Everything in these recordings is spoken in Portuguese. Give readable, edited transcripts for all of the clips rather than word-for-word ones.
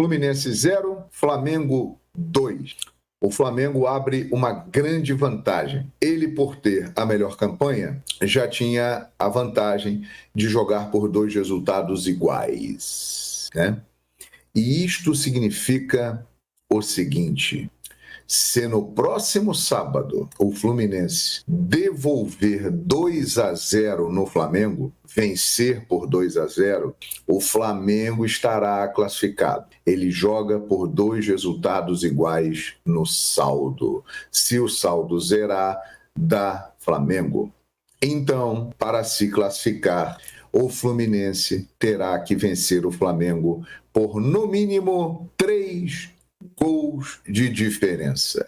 Fluminense 0, Flamengo 2. O Flamengo abre uma grande vantagem. Ele, por ter a melhor campanha, já tinha a vantagem de jogar por 2 resultados iguais, né? E isto significa o seguinte: se no próximo sábado o Fluminense devolver 2-0 no Flamengo, vencer por 2-0, o Flamengo estará classificado. Ele joga por 2 resultados iguais no saldo. Se o saldo zerar, dá Flamengo. Então, para se classificar, o Fluminense terá que vencer o Flamengo por, no mínimo, 3 gols de diferença.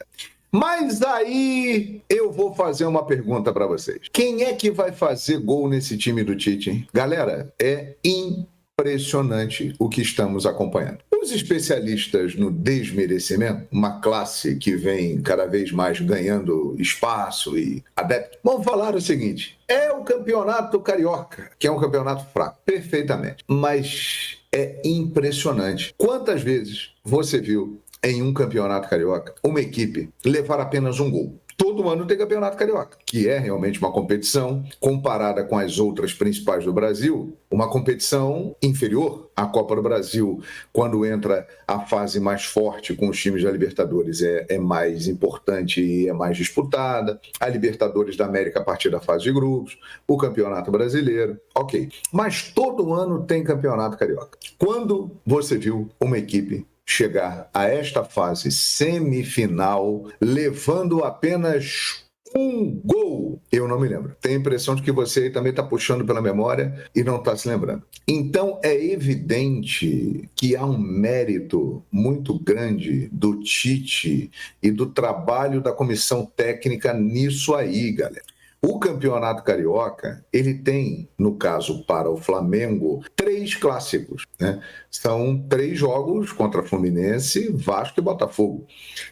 Mas aí eu vou fazer uma pergunta para vocês. Quem é que vai fazer gol nesse time do Tite, hein? Galera, é impressionante o que estamos acompanhando. Os especialistas no desmerecimento, uma classe que vem cada vez mais ganhando espaço e adeptos, vão falar o seguinte: é o campeonato carioca, que é um campeonato fraco. Perfeitamente. Mas é impressionante. Quantas vezes você viu em um campeonato carioca uma equipe levar apenas um gol? Todo ano tem campeonato carioca, que é realmente uma competição, comparada com as outras principais do Brasil, uma competição inferior à Copa do Brasil. Quando entra a fase mais forte com os times da Libertadores, é mais importante e é mais disputada. A Libertadores da América a partir da fase de grupos, o Campeonato Brasileiro, ok. Mas todo ano tem campeonato carioca. Quando você viu uma equipe chegar a esta fase semifinal levando apenas um gol? Eu não me lembro. Tenho a impressão de que você aí também está puxando pela memória e não está se lembrando. Então é evidente que há um mérito muito grande do Tite e do trabalho da comissão técnica nisso aí, galera. O Campeonato Carioca, ele tem, no caso para o Flamengo, 3 clássicos, né? São 3 jogos contra Fluminense, Vasco e Botafogo.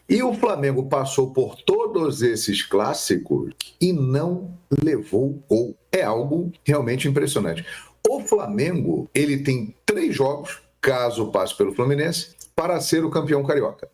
E o Flamengo passou por todos esses clássicos e não levou gol. É algo realmente impressionante. O Flamengo, ele tem 3 jogos, caso passe pelo Fluminense, para ser o campeão carioca.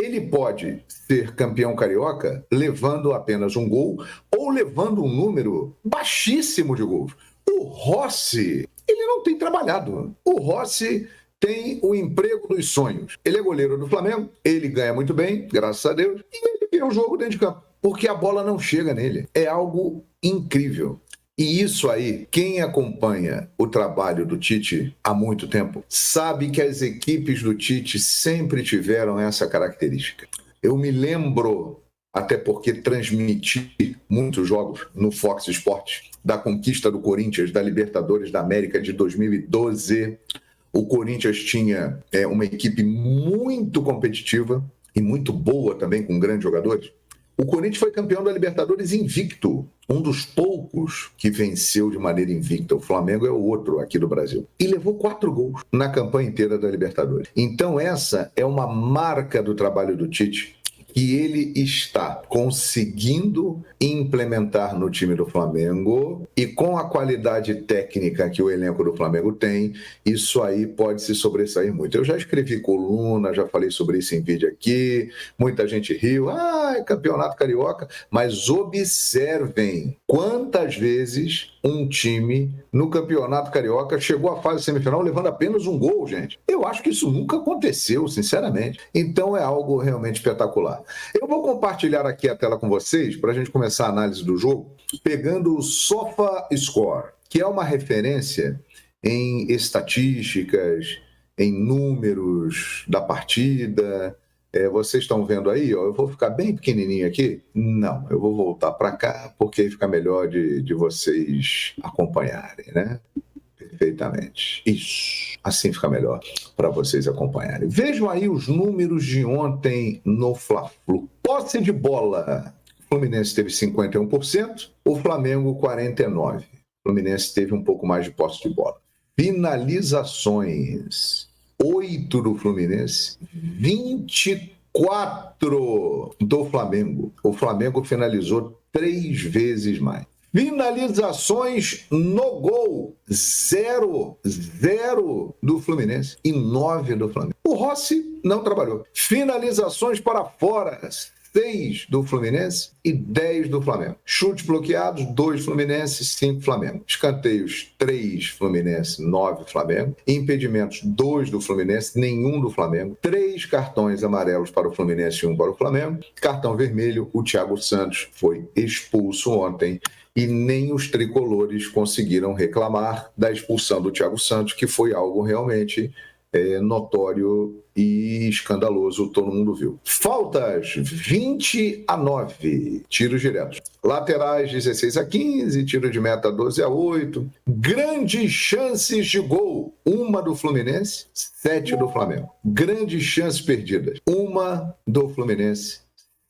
Ele pode ser campeão carioca levando apenas um gol ou levando um número baixíssimo de gols. O Rossi, ele não tem trabalhado. O Rossi tem o emprego dos sonhos. Ele é goleiro do Flamengo, ele ganha muito bem, graças a Deus, e ele vê o jogo dentro de campo, porque a bola não chega nele. É algo incrível. E isso aí, quem acompanha o trabalho do Tite há muito tempo, sabe que as equipes do Tite sempre tiveram essa característica. Eu me lembro, até porque transmiti muitos jogos no Fox Sports, da conquista do Corinthians, da Libertadores da América de 2012. O Corinthians tinha uma equipe muito competitiva e muito boa também, com grandes jogadores. O Corinthians foi campeão da Libertadores invicto, um dos poucos que venceu de maneira invicta. O Flamengo é o outro aqui do Brasil. E levou 4 gols na campanha inteira da Libertadores. Então essa é uma marca do trabalho do Tite, que ele está conseguindo implementar no time do Flamengo, e com a qualidade técnica que o elenco do Flamengo tem, isso aí pode se sobressair muito. Eu já escrevi coluna, já falei sobre isso em vídeo aqui, muita gente riu, é campeonato carioca, mas observem quantas vezes um time no campeonato carioca chegou à fase semifinal levando apenas um gol, gente. Eu acho que isso nunca aconteceu, sinceramente. Então é algo realmente espetacular. Eu vou compartilhar aqui a tela com vocês para a gente começar a análise do jogo, pegando o SofaScore, que é uma referência em estatísticas, em números da partida. Vocês estão vendo aí, ó, eu vou ficar bem pequenininho aqui? Não, eu vou voltar para cá, porque aí fica melhor de vocês acompanharem, né? Perfeitamente. Isso. Assim fica melhor para vocês acompanharem. Vejam aí os números de ontem no Fla-Flu. Posse de bola. O Fluminense teve 51%, o Flamengo 49%. O Fluminense teve um pouco mais de posse de bola. Finalizações. 8 do Fluminense, 24 do Flamengo. O Flamengo finalizou 3 vezes mais. Finalizações no gol, 0 do Fluminense e 9 do Flamengo. O Rossi não trabalhou. Finalizações para fora, 6 do Fluminense e 10 do Flamengo. Chutes bloqueados, 2 Fluminense, 5 Flamengo. Escanteios, 3 Fluminense, 9 Flamengo. Impedimentos, 2 do Fluminense, nenhum do Flamengo. 3 cartões amarelos para o Fluminense e 1 para o Flamengo. Cartão vermelho, o Thiago Santos foi expulso ontem e nem os tricolores conseguiram reclamar da expulsão do Thiago Santos, que foi algo realmente notório e escandaloso, todo mundo viu. Faltas, 20-9, tiros diretos. Laterais, 16-15, tiro de meta, 12-8. Grandes chances de gol, 1 do Fluminense, 7 do Flamengo. Grandes chances perdidas, 1 do Fluminense,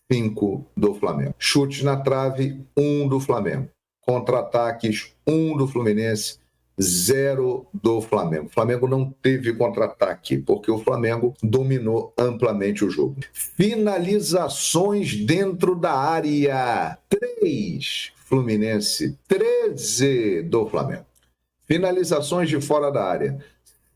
5 do Flamengo. Chutes na trave, 1 do Flamengo. Contra-ataques, 1 do Fluminense, 0 do Flamengo. O Flamengo não teve contra-ataque, porque o Flamengo dominou amplamente o jogo. Finalizações dentro da área, 3 Fluminense, 13 do Flamengo. Finalizações de fora da área,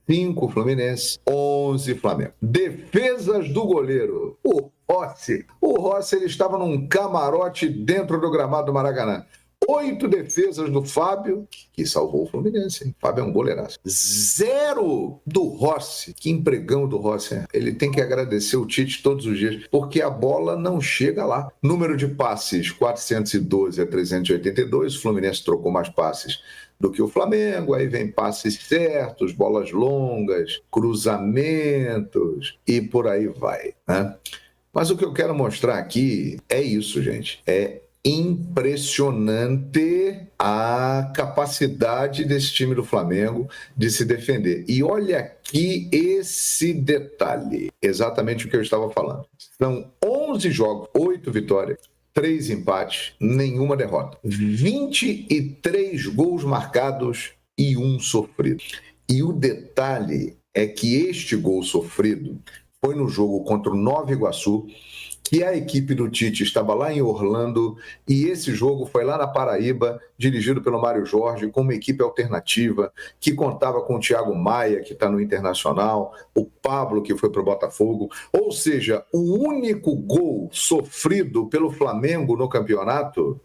5 Fluminense, 11 Flamengo. Defesas do goleiro, o Rossi. O Rossi, ele estava num camarote dentro do gramado do Maracanã. 8 defesas do Fábio, que salvou o Fluminense. Hein? Fábio é um goleiraço. 0 do Rossi. Que empregão do Rossi. Hein? Ele tem que agradecer o Tite todos os dias, porque a bola não chega lá. Número de passes, 412 a 382. O Fluminense trocou mais passes do que o Flamengo. Aí vem passes certos, bolas longas, cruzamentos e por aí vai. Né? Mas o que eu quero mostrar aqui é isso, gente. É impressionante a capacidade desse time do Flamengo de se defender. E olha aqui esse detalhe, exatamente o que eu estava falando. São 11 jogos, 8 vitórias, 3 empates, nenhuma derrota. 23 gols marcados e 1 sofrido. E o detalhe é que este gol sofrido foi no jogo contra o Nova Iguaçu, que a equipe do Tite estava lá em Orlando e esse jogo foi lá na Paraíba, dirigido pelo Mário Jorge, com uma equipe alternativa, que contava com o Thiago Maia, que está no Internacional, o Pablo, que foi para o Botafogo. Ou seja, o único gol sofrido pelo Flamengo no campeonato,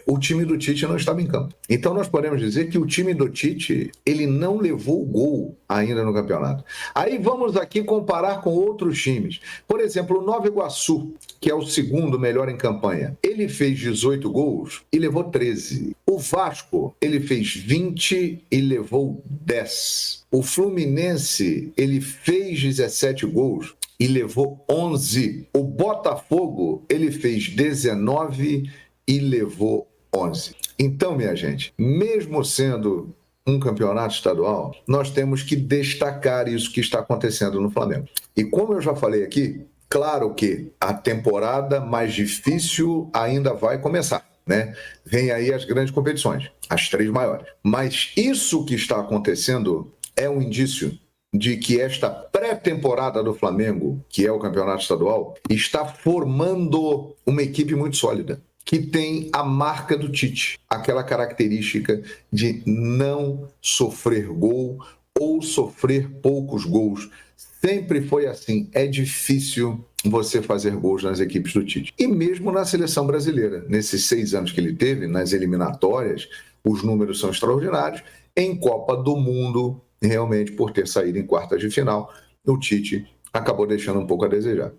o time do Tite não estava em campo. Então nós podemos dizer que o time do Tite, ele não levou o gol ainda no campeonato. Aí vamos aqui comparar com outros times. Por exemplo, o Nova Iguaçu, que é o segundo melhor em campanha, ele fez 18 gols e levou 13. O Vasco, ele fez 20 e levou 10. O Fluminense, ele fez 17 gols e levou 11. O Botafogo, ele fez 19 e levou 11. Então, minha gente, mesmo sendo um campeonato estadual, nós temos que destacar isso que está acontecendo no Flamengo. E como eu já falei aqui, claro que a temporada mais difícil ainda vai começar, né? Vem aí as grandes competições, as 3 maiores. Mas isso que está acontecendo é um indício de que esta pré-temporada do Flamengo, que é o campeonato estadual, está formando uma equipe muito sólida, que tem a marca do Tite, aquela característica de não sofrer gol ou sofrer poucos gols. Sempre foi assim, é difícil você fazer gols nas equipes do Tite. E mesmo na seleção brasileira, nesses 6 anos que ele teve, nas eliminatórias, os números são extraordinários. Em Copa do Mundo, realmente, por ter saído em quartas de final, o Tite acabou deixando um pouco a desejar.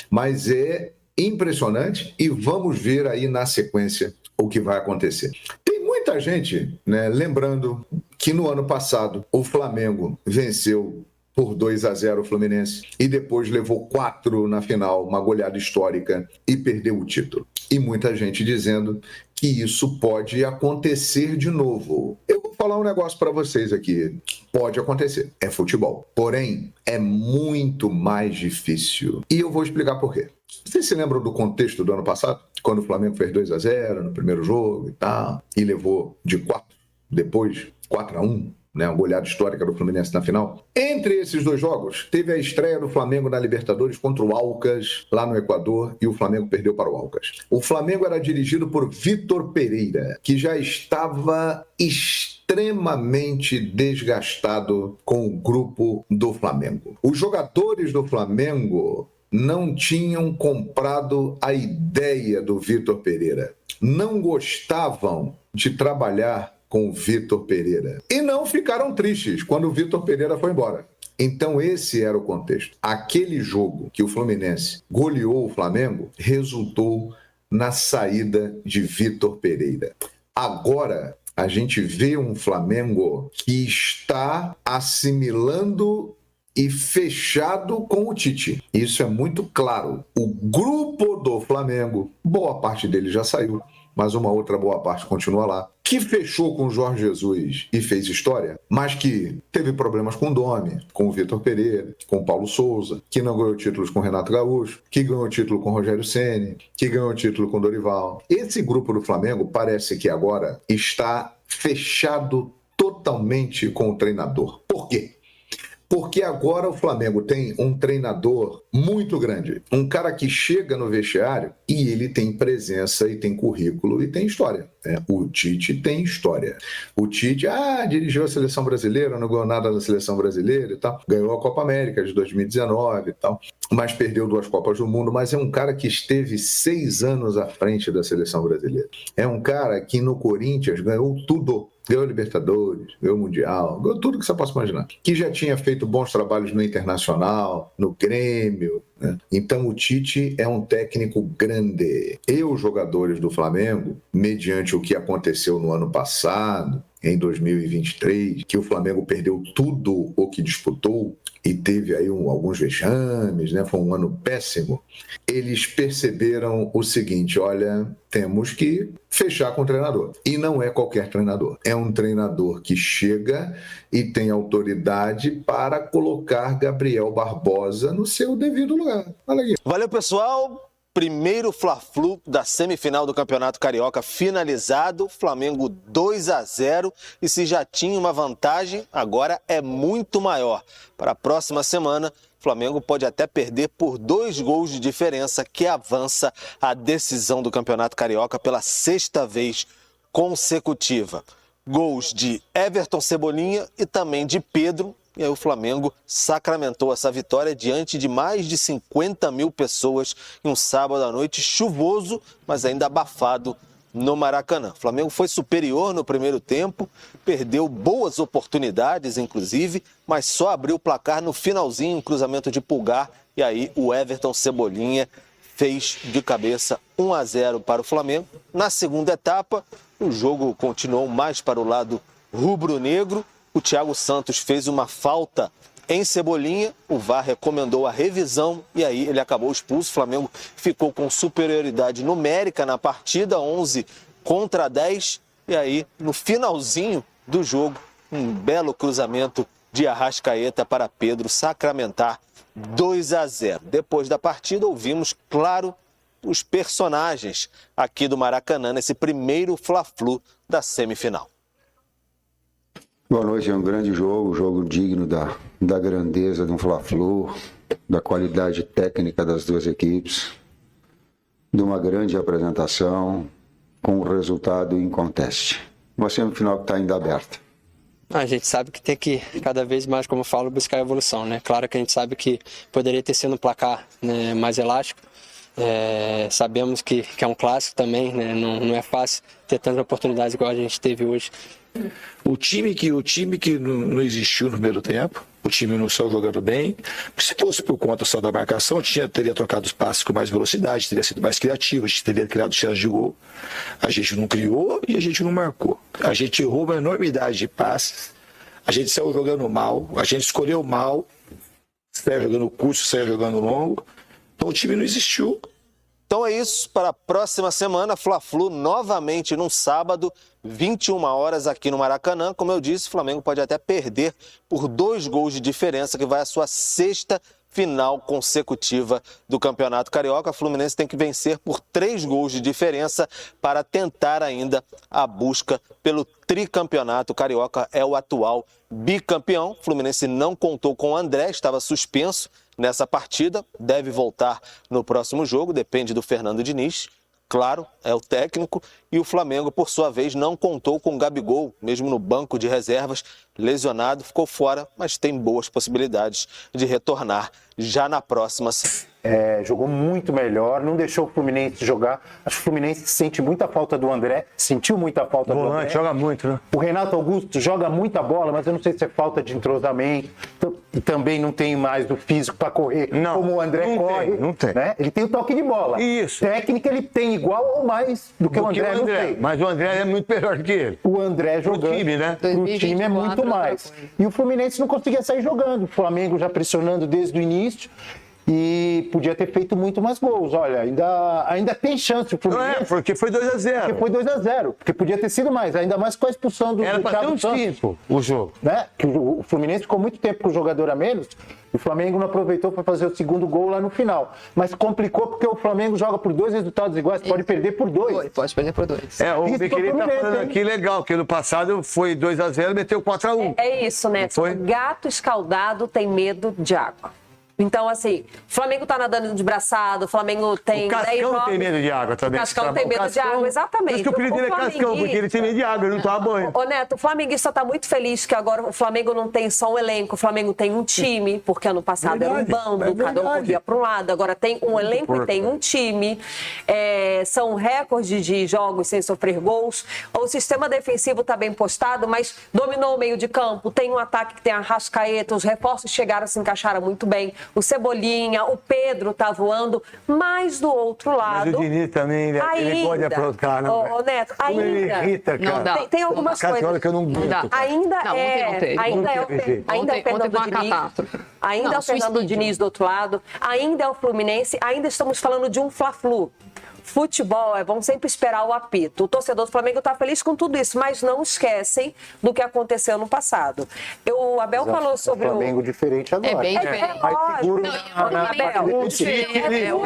Mas é impressionante e vamos ver aí na sequência o que vai acontecer. Tem muita gente, né, lembrando que no ano passado o Flamengo venceu por 2-0 o Fluminense e depois levou 4 na final, uma goleada histórica, e perdeu o título. E muita gente dizendo que isso pode acontecer de novo. Eu vou falar um negócio para vocês aqui. Pode acontecer, é futebol. Porém, é muito mais difícil. E eu vou explicar por quê. Vocês se lembram do contexto do ano passado? Quando o Flamengo fez 2-0 no primeiro jogo e tal, e levou de 4, depois 4-1, né, uma goleada histórica do Fluminense na final. Entre esses dois jogos, teve a estreia do Flamengo na Libertadores contra o Alcas, lá no Equador, e o Flamengo perdeu para o Alcas. O Flamengo era dirigido por Vitor Pereira, que já estava extremamente desgastado com o grupo do Flamengo. Os jogadores do Flamengo não tinham comprado a ideia do Vitor Pereira, não gostavam de trabalhar com o Vitor Pereira e não ficaram tristes quando o Vitor Pereira foi embora. Então esse era o contexto. Aquele jogo que o Fluminense goleou o Flamengo resultou na saída de Vitor Pereira. Agora a gente vê um Flamengo que está assimilando e fechado com o Tite. Isso é muito claro. O grupo do Flamengo, boa parte dele já saiu, mas uma outra boa parte continua lá, que fechou com o Jorge Jesus e fez história, mas que teve problemas com o Domi, com o Vitor Pereira, com o Paulo Souza, que não ganhou títulos com o Renato Gaúcho, que ganhou título com o Rogério Ceni, que ganhou título com o Dorival. Esse grupo do Flamengo parece que agora está fechado totalmente com o treinador. Por quê? Porque agora o Flamengo tem um treinador muito grande, um cara que chega no vestiário e ele tem presença e tem currículo e tem história. O Tite tem história. O Tite, dirigiu a seleção brasileira, não ganhou nada na seleção brasileira e tal, ganhou a Copa América de 2019 e tal, mas perdeu 2 Copas do Mundo, mas é um cara que esteve 6 anos à frente da seleção brasileira. É um cara que no Corinthians ganhou tudo. Ganhou Libertadores, ganhou Mundial, ganhou tudo que você possa imaginar. Que já tinha feito bons trabalhos no Internacional, no Grêmio, né? Então o Tite é um técnico grande. E os jogadores do Flamengo, mediante o que aconteceu no ano passado, em 2023, que o Flamengo perdeu tudo o que disputou e teve aí alguns vexames, né? Foi um ano péssimo. Eles perceberam o seguinte: olha, temos que fechar com o treinador. E não é qualquer treinador. É um treinador que chega e tem autoridade para colocar Gabriel Barbosa no seu devido lugar. Olha aqui. Valeu, pessoal. Primeiro Fla-Flu da semifinal do Campeonato Carioca finalizado, Flamengo 2-0, e se já tinha uma vantagem, agora é muito maior. Para a próxima semana, o Flamengo pode até perder por 2 gols de diferença, que avança a decisão do Campeonato Carioca pela 6ª vez consecutiva. Gols de Everton Cebolinha e também de Pedro. E aí o Flamengo sacramentou essa vitória diante de mais de 50 mil pessoas em um sábado à noite chuvoso, mas ainda abafado no Maracanã. O Flamengo foi superior no primeiro tempo, perdeu boas oportunidades, inclusive, mas só abriu o placar no finalzinho, um cruzamento de Pulgar, e aí o Everton Cebolinha fez de cabeça 1-0 para o Flamengo. Na segunda etapa, o jogo continuou mais para o lado rubro-negro. O Thiago Santos fez uma falta em Cebolinha, o VAR recomendou a revisão e aí ele acabou expulso. O Flamengo ficou com superioridade numérica na partida, 11-10. E aí, no finalzinho do jogo, um belo cruzamento de Arrascaeta para Pedro sacramentar 2-0. Depois da partida, ouvimos, claro, os personagens aqui do Maracanã, nesse primeiro Fla-Flu da semifinal. Boa noite, é um grande jogo digno da grandeza de um Fla-Flu, da qualidade técnica das duas equipes, de uma grande apresentação, com um resultado inconteste. Uma semifinal que está ainda aberta. A gente sabe que tem que, cada vez mais, como eu falo, buscar evolução, né? Claro que a gente sabe que poderia ter sido um placar, né, mais elástico. Sabemos que é um clássico também, né? Não é fácil ter tantas oportunidades igual a gente teve hoje. O time que não existiu no primeiro tempo, o time não saiu jogando bem. Se fosse por conta só da marcação, teria trocado os passes com mais velocidade, teria sido mais criativo, a gente teria criado chances de gol. A gente não criou e a gente não marcou. A gente errou uma enormidade de passes, a gente saiu jogando mal, a gente escolheu mal, saiu jogando curto, saiu jogando longo. Então o time não existiu. Então é isso, para a próxima semana, Fla-Flu novamente num sábado, 21 horas aqui no Maracanã. Como eu disse, o Flamengo pode até perder por 2 gols de diferença, que vai à sua 6ª final consecutiva do Campeonato Carioca. A Fluminense tem que vencer por 3 gols de diferença para tentar ainda a busca pelo tricampeonato. O Carioca é o atual bicampeão. O Fluminense não contou com o André, estava suspenso nessa partida, deve voltar no próximo jogo, depende do Fernando Diniz. Claro, é o técnico. E o Flamengo, por sua vez, não contou com o Gabigol, mesmo no banco de reservas, lesionado, ficou fora, mas tem boas possibilidades de retornar já na próxima. Jogou muito melhor, não deixou o Fluminense jogar. Acho que o Fluminense sente muita falta do André, sentiu muita falta do André. Joga muito, né? O Renato Augusto joga muita bola, mas eu não sei se é falta de entrosamento. E também não tem mais o físico para correr como o André corre. Não tem. Né? Ele tem o toque de bola. Isso. Técnica ele tem igual ou mais do que o André, não tem. Mas o André é muito melhor do que ele. O André jogando. O time, né? O time é muito mais. E o Fluminense não conseguia sair jogando. O Flamengo já pressionando desde o início. E podia ter feito muito mais gols. Olha, ainda tem chance o Fluminense. Porque foi 2-0. Porque foi 2-0. Porque podia ter sido mais. Ainda mais com a expulsão do Era para ter uns 5 o jogo. Né? Que o Fluminense ficou muito tempo com o jogador a menos. O Flamengo não aproveitou para fazer o segundo gol lá no final. Mas complicou porque o Flamengo joga por 2 resultados iguais. Pode perder por 2. Pode perder por 2. O Biquíni tá falando aqui legal, que no passado foi 2-0 e meteu 4-1. É isso, né? Gato escaldado tem medo de água. Então, assim, o Flamengo tá nadando de braçado, o Flamengo tem... O Cascão tem medo de água também. O Cascão tem medo de água, exatamente. Por isso que o apelido é Cascão, porque ele tem medo de água, ele não toma banho. Ô Neto, o flamenguista tá muito feliz que agora o Flamengo não tem só um elenco, o Flamengo tem um time, porque ano passado era um bando, cada um corria para um lado, agora tem um elenco e tem um time. São recordes de jogos sem sofrer gols. O sistema defensivo tá bem postado, mas dominou o meio de campo, tem um ataque que tem a Arrascaeta, os reforços chegaram, se encaixaram muito bem. O Cebolinha, o Pedro tá voando, mas do outro lado... Mas o Diniz também, ele pode aprontar, né? Ô, Neto, ainda... Ele irrita, cara. Não dá. Tem algumas coisas... que eu não aguento. Ainda é o Fernando Diniz. Ainda é o Fernando Diniz do outro lado. Ainda é o Fluminense. Ainda estamos falando de um Fla-Flu. Futebol, vamos sempre esperar o apito. O torcedor do Flamengo está feliz com tudo isso, mas não esquecem do que aconteceu no passado. O Abel falou sobre o Flamengo diferente agora. É bem diferente. Mais seguro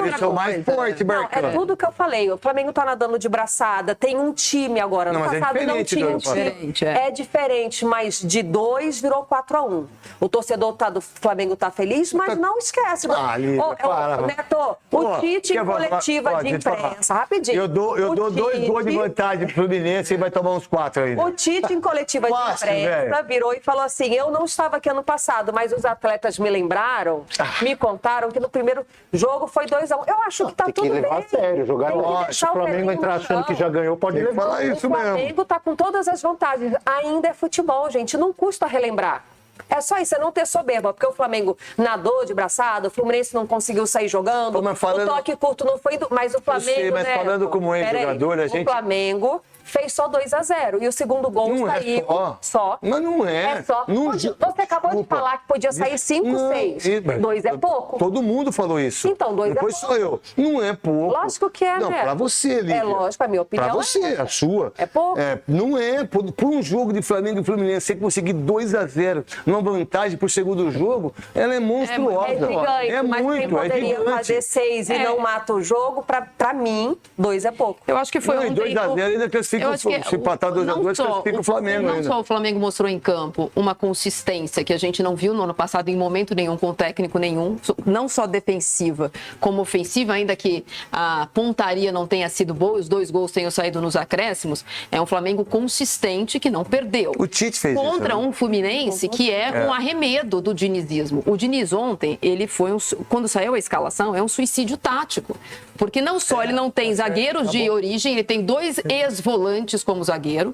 Eles são mais fortes, Marcão. É tudo que eu falei. O Flamengo está nadando de braçada, tem um time agora. No passado não tinha um time. É diferente, mas de 2 virou 4-1. O torcedor do Flamengo está feliz, mas não esquece. Neto, o Tite em coletiva de imprensa. Rapidinho. Eu dou 2 gols de vantagem pro Fluminense e vai tomar uns 4 ainda. O Tite, em coletiva de imprensa, virou e falou assim: eu não estava aqui ano passado, mas os atletas me lembraram, me contaram que no primeiro jogo foi 2-1. Eu acho que tá tudo bem. Tem que levar a sério, jogar longe. Se o Flamengo entrar achando que já ganhou, pode levar isso mesmo. O Flamengo tá com todas as vantagens. Ainda é futebol, gente. Não custa relembrar. É só isso, é não ter soberba, porque o Flamengo nadou de braçada, o Fluminense não conseguiu sair jogando, o toque curto não foi... Mas o Flamengo, sei, mas falando como ex-jogador, a gente... O Flamengo fez só 2-0 e o segundo gol saiu só. Mas não é. É só. Você acabou de falar que podia sair 5-6. 2 é pouco. Todo mundo falou isso. Então, 2 é pouco. Depois sou eu. Não é pouco. Lógico que é, não, né? Pra você, Lívia. É lógico, a minha opinião. Pra você, a sua. É pouco? Não é. Por um jogo de Flamengo e Fluminense, você conseguir 2-0 numa vantagem pro segundo jogo, ela é monstruosa. É gigante, mas quem poderia fazer 6 e não mata o jogo, pra mim, 2 é pouco. Eu acho que foi 2-0 ainda classifica se empatar 2-2, classifica o Flamengo ainda. Não só o Flamengo mostrou em campo uma consistência que a gente não viu no ano passado em momento nenhum, com técnico nenhum, não só defensiva como ofensiva, ainda que a pontaria não tenha sido boa, os 2 gols tenham saído nos acréscimos, é um Flamengo consistente que não perdeu. O Tite fez isso. Contra um Fluminense que é um arremedo do dinizismo. O Diniz ontem, ele foi quando saiu a escalação, é um suicídio tático. Porque não só ele não tem zagueiros de origem, ele tem 2 ex-volantes como zagueiro.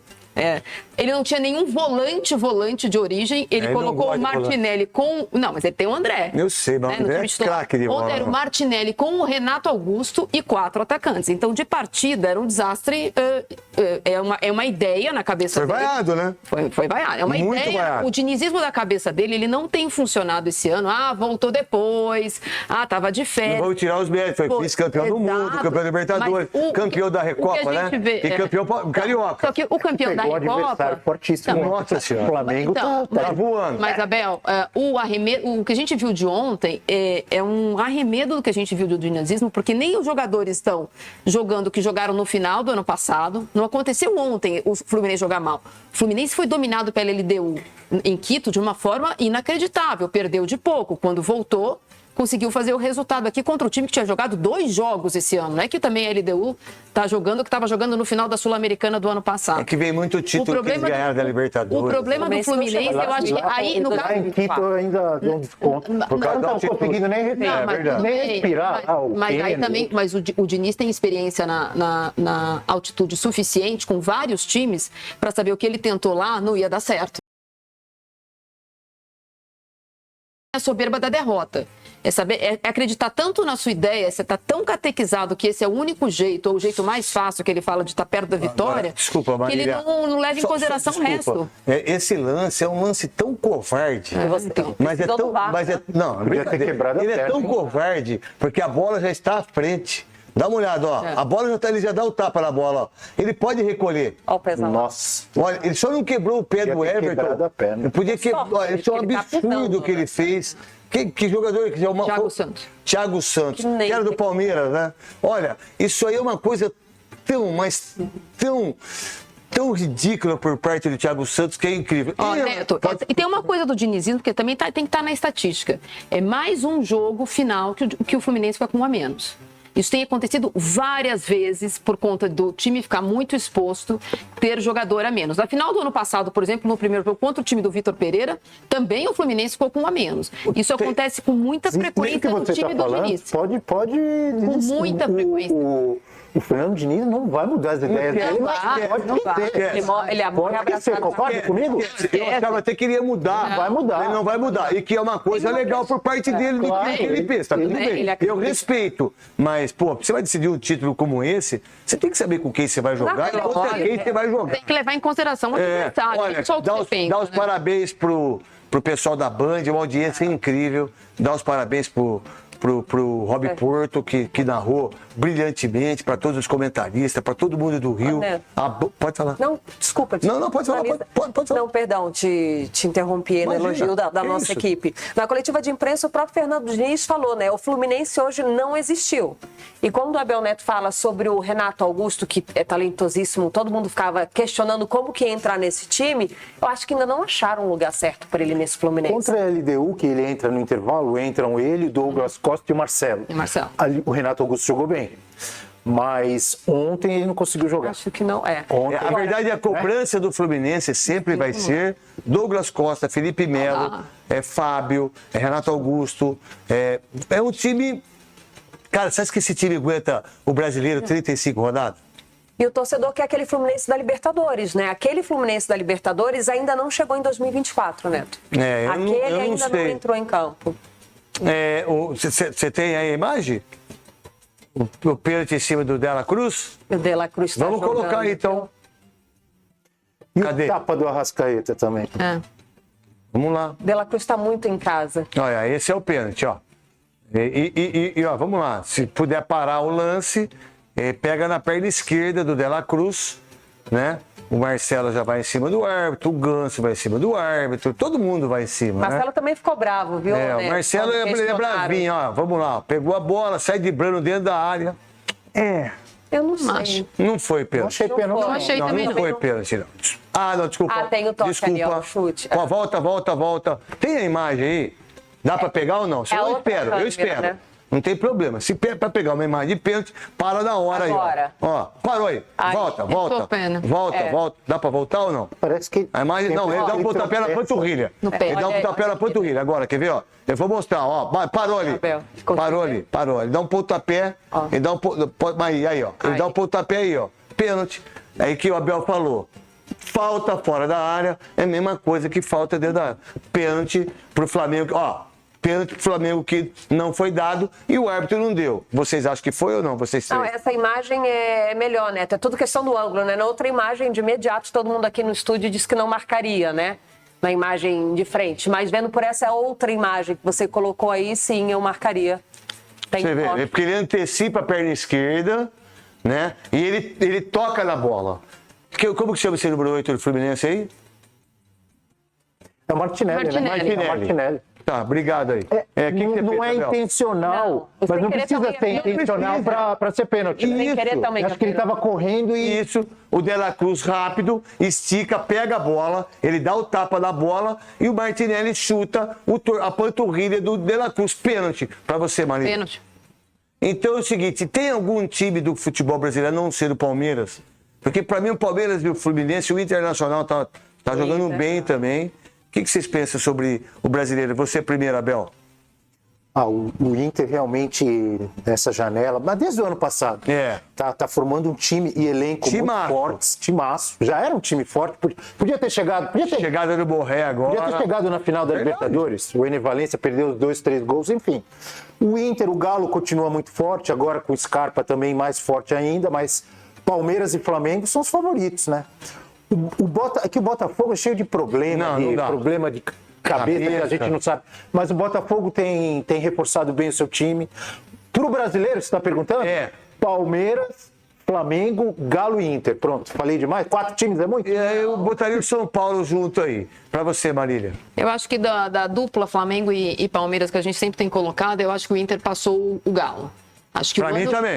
Ele não tinha nenhum volante de origem. Ele colocou o Martinelli com... Não, mas ele tem o André. Eu sei, mas o André é craque de bola. Era o Martinelli com o Renato Augusto e 4 atacantes. Então, de partida, era um desastre. É uma ideia na cabeça dele. Foi vaiado, né? Foi vaiado. É uma muito ideia. Vaiado. O dinizismo da cabeça dele, ele não tem funcionado esse ano. Voltou depois. Tava de férias. Não vou tirar os méritos. Foi vice-campeão do mundo, campeão da Libertadores, campeão da Recopa, né? E campeão carioca. Só que o campeão da pegou um adversário fortíssimo. Não, Nossa Senhora. O Flamengo tá voando. Mas, Abel, o que a gente viu de ontem é um arremedo do que a gente viu do dinizismo, porque nem os jogadores estão jogando o que jogaram no final do ano passado. Não aconteceu ontem o Fluminense jogar mal. O Fluminense foi dominado pela LDU em Quito de uma forma inacreditável. Perdeu de pouco. Quando voltou, conseguiu fazer o resultado aqui contra o time que tinha jogado 2 jogos esse ano. Não é que também a LDU está jogando o que estava jogando no final da Sul-Americana do ano passado. É que vem muito título que eles ganharam da Libertadores. O problema do Fluminense, eu acho que aí no Lá em Quito ainda deu um desconto. Por causa não estão conseguindo nem respirar. Mas aí também, mas o Diniz tem experiência na altitude suficiente com vários times para saber o que ele tentou lá não ia dar certo. A soberba da derrota. É acreditar tanto na sua ideia, você está tão catequizado que esse é o único jeito, ou o jeito mais fácil que ele fala de estar perto da vitória, desculpa, Marília, que ele não leva em consideração o resto. Esse lance é um lance tão covarde. Então. Mas é tão. Não, ele é tão covarde porque a bola já está à frente. Dá uma olhada, ó. A bola ele já dá o tapa na bola, ó. Ele pode recolher. Ó, o pesão. Nossa. Olha, ele só não quebrou o pé do Everton. A perna. Ele podia quebrar. Isso é um absurdo que ele fez. Que jogador que é uma. Thiago Santos. Thiago Santos, que era do Palmeiras, né? Olha, isso aí é uma coisa tão ridícula por parte do Thiago Santos que é incrível. Neto, e tem uma coisa do dinizismo que também tem que estar na estatística. É mais um jogo final que o Fluminense fica com 1 a menos. Isso tem acontecido várias vezes por conta do time ficar muito exposto, ter jogador a menos. Na final do ano passado, por exemplo, no primeiro jogo contra o time do Vitor Pereira, também o Fluminense ficou com 1 a menos. Isso acontece com muita frequência no time do Diniz. Pode com muita frequência. O Fernando Diniz não vai mudar as ideias dele. Você concorda comigo? Eu até queria mudar. Vai mudar. Ele não vai mudar. E que é uma coisa legal por parte dele, do que ele pensa. Tá tudo bem. Eu respeito. Mas, pô, você vai decidir um título como esse, você tem que saber com quem você vai jogar e contra quem você vai jogar. Tem que levar em consideração o adversário. Olha, dá os parabéns pro pessoal da Band, uma audiência incrível. Dá os parabéns pro Rob Porto, que narrou brilhantemente, para todos os comentaristas, para todo mundo do Rio. Pode falar. Não, desculpa. Não, pode falar. Pode falar. Não, perdão, te interrompi no elogio da nossa equipe. Na coletiva de imprensa, o próprio Fernando Diniz falou, né? O Fluminense hoje não existiu. E quando o Abel Neto fala sobre o Renato Augusto, que é talentosíssimo, todo mundo ficava questionando como que ia entrar nesse time, eu acho que ainda não acharam um lugar certo para ele nesse Fluminense. Contra a LDU, que ele entra no intervalo, entram ele, Douglas Costa e o Marcelo. Ali, o Renato Augusto jogou bem. Mas ontem ele não conseguiu jogar. Acho que não é. A verdade é a cobrança do Fluminense sempre vai ser Douglas Costa, Felipe Melo, Fábio, Renato Augusto. É um time... Cara, você acha que esse time aguenta o brasileiro 35 rodadas? E o torcedor quer aquele Fluminense da Libertadores, né? Aquele Fluminense da Libertadores ainda não chegou em 2024, Neto. Aquele ainda não entrou em campo. Você tem aí a imagem? O pênalti em cima do Dela Cruz? O Dela Cruz está Vamos jogando, colocar aí, então. Cadê? E o tapa do Arrascaeta também. Vamos lá. Dela Cruz está muito em casa. Olha, esse é o pênalti, ó. Ó, vamos lá. Se puder parar o lance, pega na perna esquerda do Dela Cruz, né? O Marcelo já vai em cima do árbitro, o Ganso vai em cima do árbitro, todo mundo vai em cima. Marcelo também ficou bravo, viu? O Marcelo é bravinho, ó. Vamos lá, pegou a bola, sai driblando dentro da área. Eu não sei. Não foi pênalti. Não achei também não foi pênalti, não. Não, desculpa. Tem o toque desculpa. ali, ó, o chute. Volta. Tem a imagem aí? Dá pra pegar ou não? Eu espero. Né? Não tem problema. Se para pegar uma imagem de pênalti, para na hora agora. Aí, ó. Parou aí. Volta. Volta. Dá pra voltar ou não? Parece que... A imagem, não, ele dá um pontapé na panturrilha. Ele dá um pontapé na panturrilha. Agora, quer ver, ó? Eu vou mostrar, ó. Parou ali. Parou. Ele dá um pontapé. Ele dá um aí, ó. Ele dá um pontapé aí, ó. Pênalti. Aí que o Abel falou. Falta fora da área é a mesma coisa que falta dentro da área. Pênalti pro Flamengo, ó. Pênalti pro Flamengo que não foi dado e o árbitro não deu. Vocês acham que foi ou não? Vocês não, essa imagem é melhor, né? É tudo questão do ângulo, né? Na outra imagem, de imediato, todo mundo aqui no estúdio disse que não marcaria, né? Na imagem de frente. Mas vendo por essa outra imagem que você colocou aí, sim, eu marcaria. Você vê, é porque ele antecipa a perna esquerda, né? E ele toca na bola. Como que chama esse número 8 do Fluminense aí? É o Martinelli, né? Martinelli. Tá, obrigado aí. Não é intencional, mas não precisa ser intencional para ser pênalti. Acho que ele estava correndo e... Isso, o De La Cruz rápido, estica, pega a bola, ele dá o tapa na bola e o Martinelli chuta a panturrilha do De La Cruz. Pênalti para você, Maria. Pênalti. Então é o seguinte, tem algum time do futebol brasileiro, a não ser o Palmeiras? Porque para mim o Palmeiras e o Fluminense, o Internacional tá jogando bem também. O que vocês pensam sobre o brasileiro? Você primeiro, Abel. O Inter realmente, nessa janela, mas desde o ano passado, tá formando um time e elenco muito fortes, timaço. Já era um time forte, podia ter chegado... Chegada no Borré agora. Podia ter chegado na final da Libertadores. O Ener Valencia perdeu os 2, 3 gols, enfim. O Inter, o Galo continua muito forte, agora com o Scarpa também mais forte ainda, mas Palmeiras e Flamengo são os favoritos, né? É que o Botafogo é cheio de problema de cabeça que a gente não sabe. Mas o Botafogo tem reforçado bem o seu time. Pro brasileiro, você está perguntando? Palmeiras, Flamengo, Galo e Inter. Pronto, falei demais? 4 times é muito? Eu botaria o São Paulo junto aí. Para você, Marília. Eu acho que da dupla Flamengo e Palmeiras que a gente sempre tem colocado, eu acho que o Inter passou o Galo. Acho que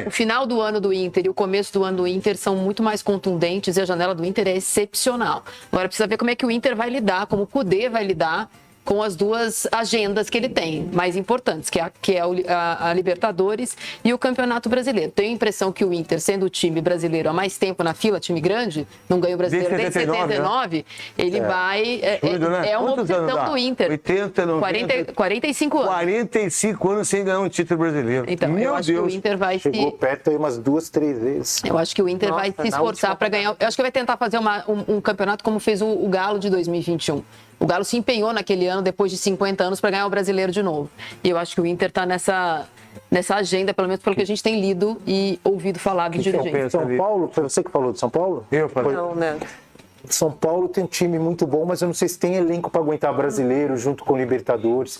o final do ano do Inter e o começo do ano do Inter são muito mais contundentes e a janela do Inter é excepcional. Agora precisa ver como é que o Inter vai lidar, como o Cudê vai lidar com as duas agendas que ele tem, mais importantes, que é a Libertadores e o Campeonato Brasileiro. Tenho a impressão que o Inter, sendo o time brasileiro há mais tempo na fila, time grande, não ganha o Brasileiro desde 79, né? Ele vai... É uma obsessão do Inter. 80, 90, 45 anos. 45 anos sem ganhar um título brasileiro. Então, eu acho que o Inter vai Chegou perto aí umas 2, 3 vezes. Eu acho que o Inter vai se esforçar para ganhar. Eu acho que vai tentar fazer um campeonato como fez o Galo de 2021. O Galo se empenhou naquele ano, depois de 50 anos, para ganhar o Brasileiro de novo. E eu acho que o Inter está nessa agenda, pelo menos pelo que a gente tem lido e ouvido falar dos dirigentes. São Paulo, foi você que falou de São Paulo? Eu falei. Não, né? São Paulo tem um time muito bom, mas eu não sei se tem elenco para aguentar brasileiro junto com Libertadores.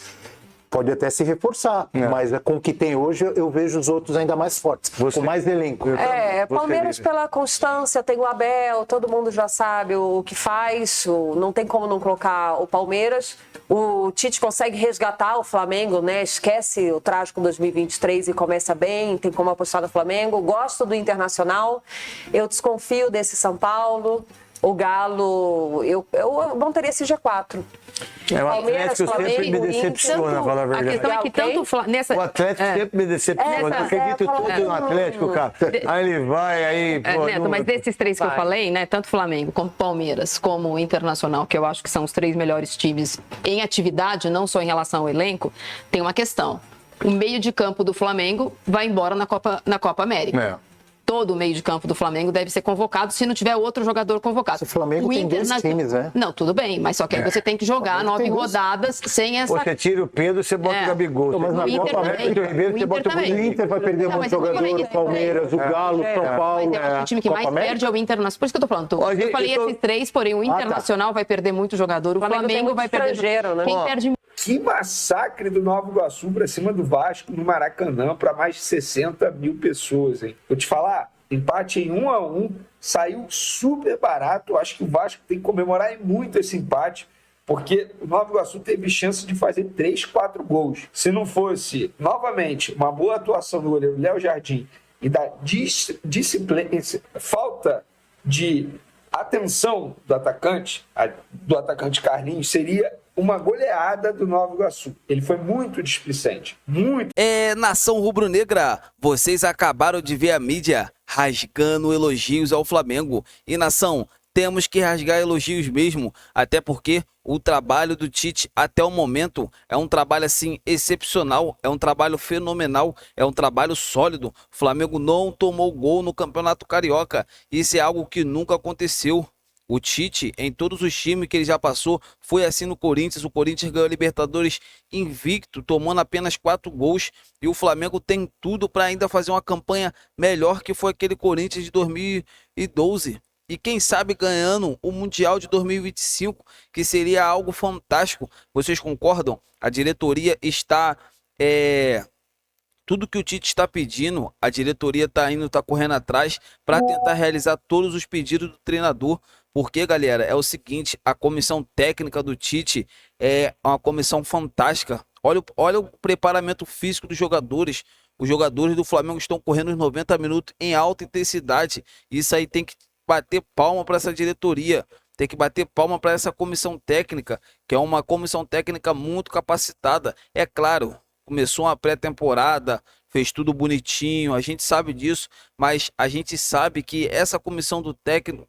Pode até se reforçar, mas com o que tem hoje eu vejo os outros ainda mais fortes, com mais elenco. Palmeiras pela constância, tem o Abel, todo mundo já sabe o que faz, não tem como não colocar o Palmeiras. O Tite consegue resgatar o Flamengo, né? Esquece o trágico 2023 e começa bem, tem como apostar no Flamengo. Gosto do Internacional, eu desconfio desse São Paulo. O Galo, eu montaria esse G4. O Atlético sempre me decepciona, falar a verdade. A questão é que tanto o Atlético sempre me decepciona. Eu acredito tudo no Atlético, cara. Aí ele vai, aí... Neto, mas desses 3 que eu falei, né, tanto Flamengo como Palmeiras, como o Internacional, que eu acho que são os 3 melhores times em atividade, não só em relação ao elenco, tem uma questão. O meio de campo do Flamengo vai embora na Copa América. Todo o meio de campo do Flamengo deve ser convocado se não tiver outro jogador convocado. O Flamengo tem 2 times, né? Não, tudo bem, mas só que aí você tem que jogar 9 rodadas sem essa... Você tira o Pedro, você bota o Gabigol. Mas na Copa América, o Inter vai perder muito jogador, o Palmeiras, o Galo, o São Paulo. O time que mais perde é o Internacional. Por isso que eu tô falando. Eu falei esses 3, porém o Internacional vai perder muito jogador, o Flamengo vai perder... Quem perde... Que massacre do Nova Iguaçu para cima do Vasco no Maracanã para mais de 60 mil pessoas, hein? Vou te falar, empate em 1-1, saiu super barato. Acho que o Vasco tem que comemorar muito esse empate, porque o Nova Iguaçu teve chance de fazer 3, 4 gols. Se não fosse, novamente, uma boa atuação do goleiro Léo Jardim e da disciplina, falta de atenção do atacante Carlinhos, seria uma goleada do Nova Iguaçu. Ele foi muito displicente. Muito. Nação rubro-negra, vocês acabaram de ver a mídia rasgando elogios ao Flamengo. E nação, temos que rasgar elogios mesmo, até porque o trabalho do Tite até o momento é um trabalho assim excepcional, é um trabalho fenomenal, é um trabalho sólido. O Flamengo não tomou gol no Campeonato Carioca. Isso é algo que nunca aconteceu. O Tite, em todos os times que ele já passou, foi assim no Corinthians. O Corinthians ganhou a Libertadores invicto, tomando apenas 4 gols. E o Flamengo tem tudo para ainda fazer uma campanha melhor que foi aquele Corinthians de 2012. E quem sabe ganhando o Mundial de 2025, que seria algo fantástico. Vocês concordam? A diretoria está Tudo que o Tite está pedindo, a diretoria está correndo atrás para tentar realizar todos os pedidos do treinador. Porque, galera, é o seguinte, a comissão técnica do Tite é uma comissão fantástica. Olha o preparamento físico dos jogadores. Os jogadores do Flamengo estão correndo os 90 minutos em alta intensidade. Isso aí tem que bater palma para essa diretoria. Tem que bater palma para essa comissão técnica, que é uma comissão técnica muito capacitada. É claro, começou uma pré-temporada, fez tudo bonitinho, a gente sabe disso, mas a gente sabe que essa comissão do técnico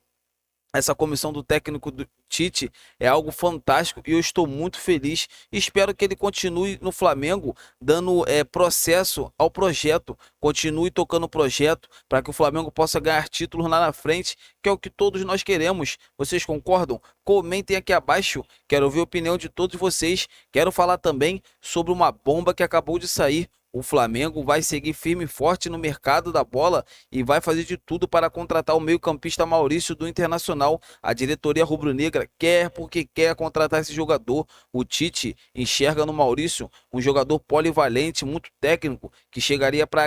do Tite é algo fantástico e eu estou muito feliz. Espero que ele continue no Flamengo dando processo ao projeto, continue tocando o projeto para que o Flamengo possa ganhar títulos lá na frente, que é o que todos nós queremos. Vocês concordam? Comentem aqui abaixo, quero ouvir a opinião de todos vocês. Quero falar também sobre uma bomba que acabou de sair. O Flamengo vai seguir firme e forte no mercado da bola e vai fazer de tudo para contratar o meio-campista Maurício do Internacional. A diretoria rubro-negra quer porque quer contratar esse jogador. O Tite enxerga no Maurício um jogador polivalente, muito técnico, que chegaria para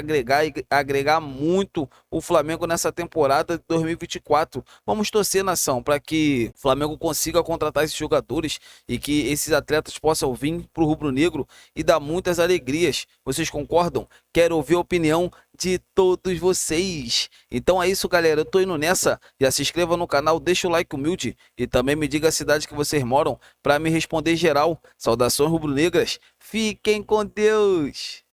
agregar muito o Flamengo nessa temporada de 2024. Vamos torcer, nação, para que o Flamengo consiga contratar esses jogadores e que esses atletas possam vir para o rubro-negro e dar muitas alegrias. Vocês concordam? Quero ouvir a opinião de todos vocês. Então é isso, galera. Eu tô indo nessa. Já se inscreva no canal, deixa o like humilde e também me diga a cidade que vocês moram para me responder geral. Saudações rubro-negras. Fiquem com Deus.